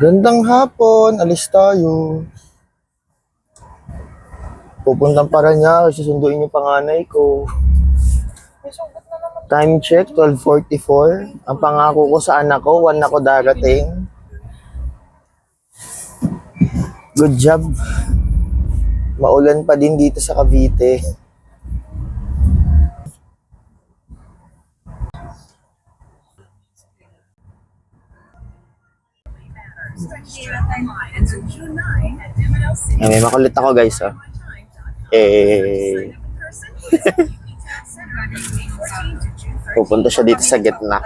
Gandang hapon, alis tayo. Pupuntang Parañaque, susunduin yung panganay ko. Time check, 12:44. Ang pangako ko sa anak ko, 1 ako darating. Good job. Maulan pa din dito sa Cavite. May makulit ako guys, oh. Pupunta siya dito sa gitna.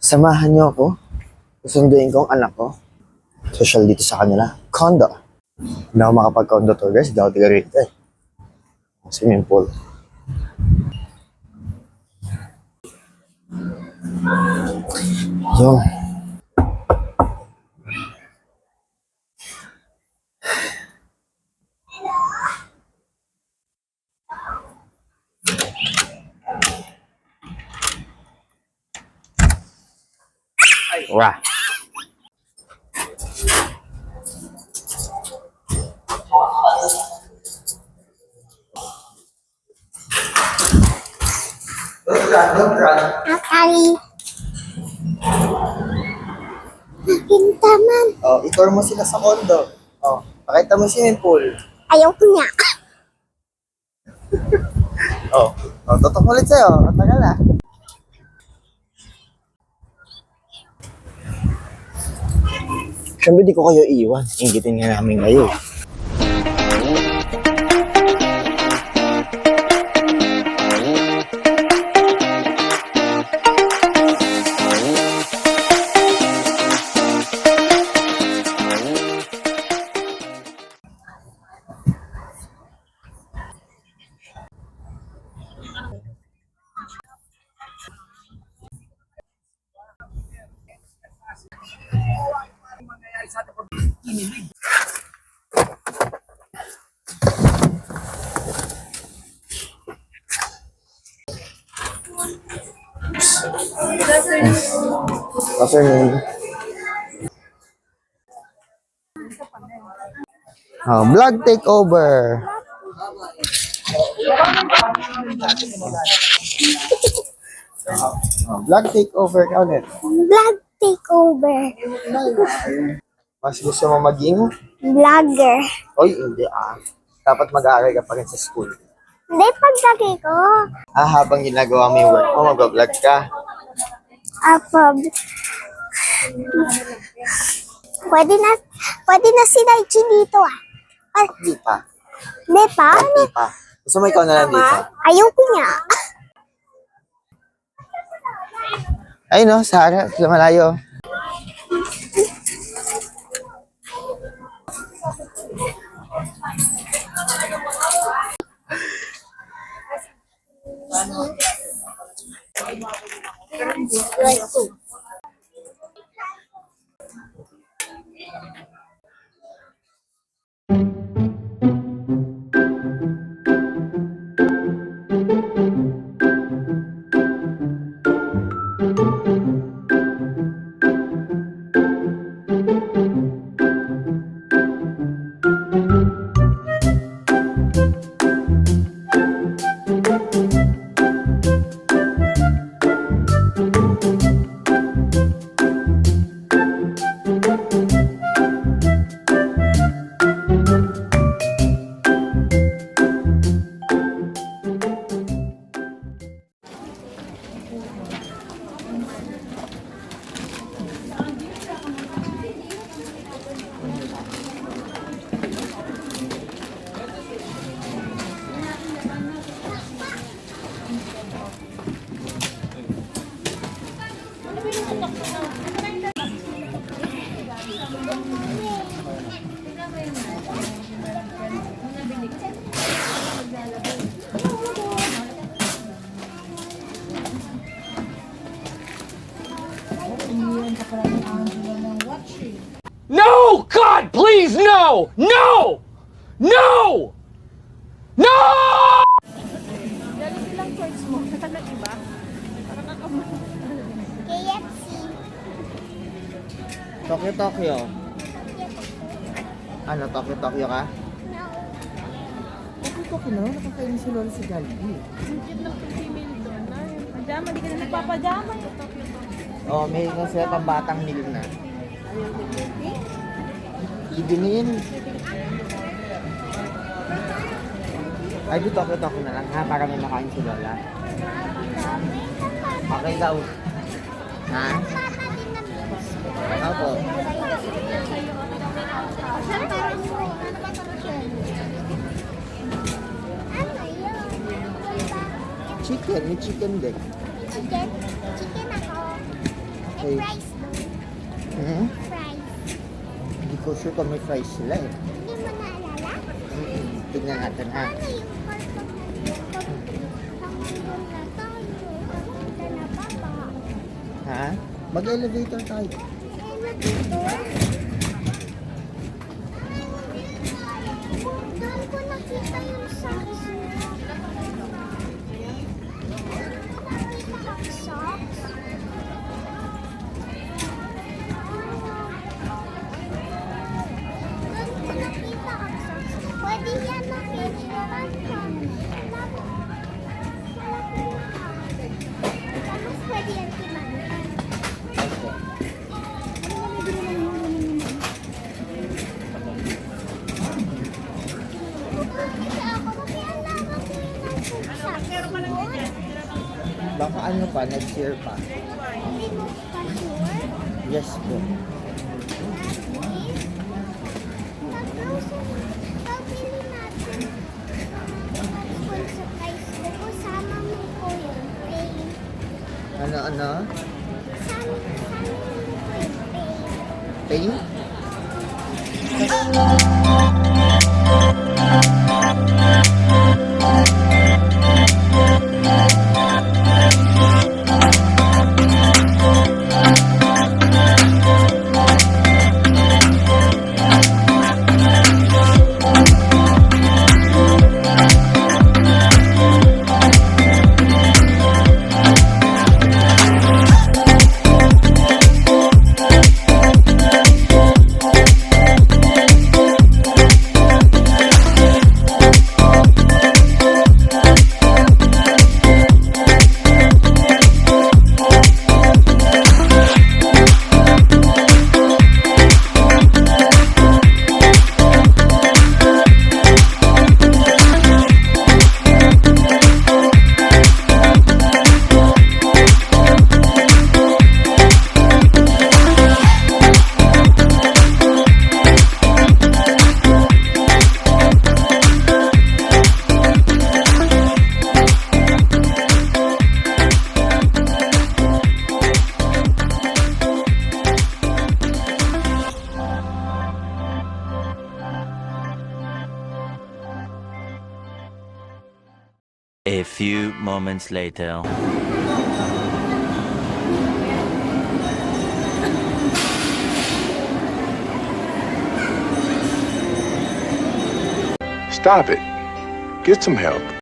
Samahan niyo ako. Susunduin ko ang anak ko. Social dito sa kanila. Condo. Hindi ako makapag-condo tour guys. Hindi ako tiga rito eh. Swimming pool. Yung. Wah. Akari. Pintaman. Oh, i-tour mo sila sa condo. Oh, pakita mo swimming pool. Ayaw ko niya. Oh, tutok ulit sa'yo. Ang tagal ah. Siyempre di ko kayo iwan. Ingitin nga namin kayo. Afternoon. Oh, vlog takeover. Vlog takeover ka ulit. Vlog takeover. Mas gusto mo maging? Vlogger. Oy, hindi ah. Dapat mag-aaral ka pa rin sa school. Hindi, paglaki ko. Habang ginagawa mo yung work mo, mag-vlog ka. Pwede na si Daichi dito ah. Hindi pa. Hindi pa? Hindi pa. Gusto mo ikaw na lang dito? Ayaw ko niya. Ay no, Sarah, sila malayo. No! God, please, no! No! No! No! KFC. Tokyo. Ano, Tokyo ka? No. Tokyo na, nakakainin si Lola sa Jollibee. Pajama, di ka na nagpapajama. Oh, may nga sila pang batang nilin na. Ibinin. Ay, di Tokyo na lang ha, para may makain si Lola. Okay daw. Ha? Opo. Chicken, may chicken din. Chicken. Chicken ako. Okay. And fries doon. Hmm? Fries. Hindi ko sure kung may fries sila eh. Hindi mo naalala? Tignan natin ha. Ano yung part ng hanggang na tayo? Papunta na baba. Ha? Mag-elevator tayo. Elevator? Doon ko nakita yung socks mo. Nakita ang socks? Doon ko nakita ang socks. Pwede yan na picturean kami. Tapos pwede yan kimagitan. Okay. Baka ano pa, nag-share pa. Yes po. Ano? Pain? A few moments later. Stop it. Get some help.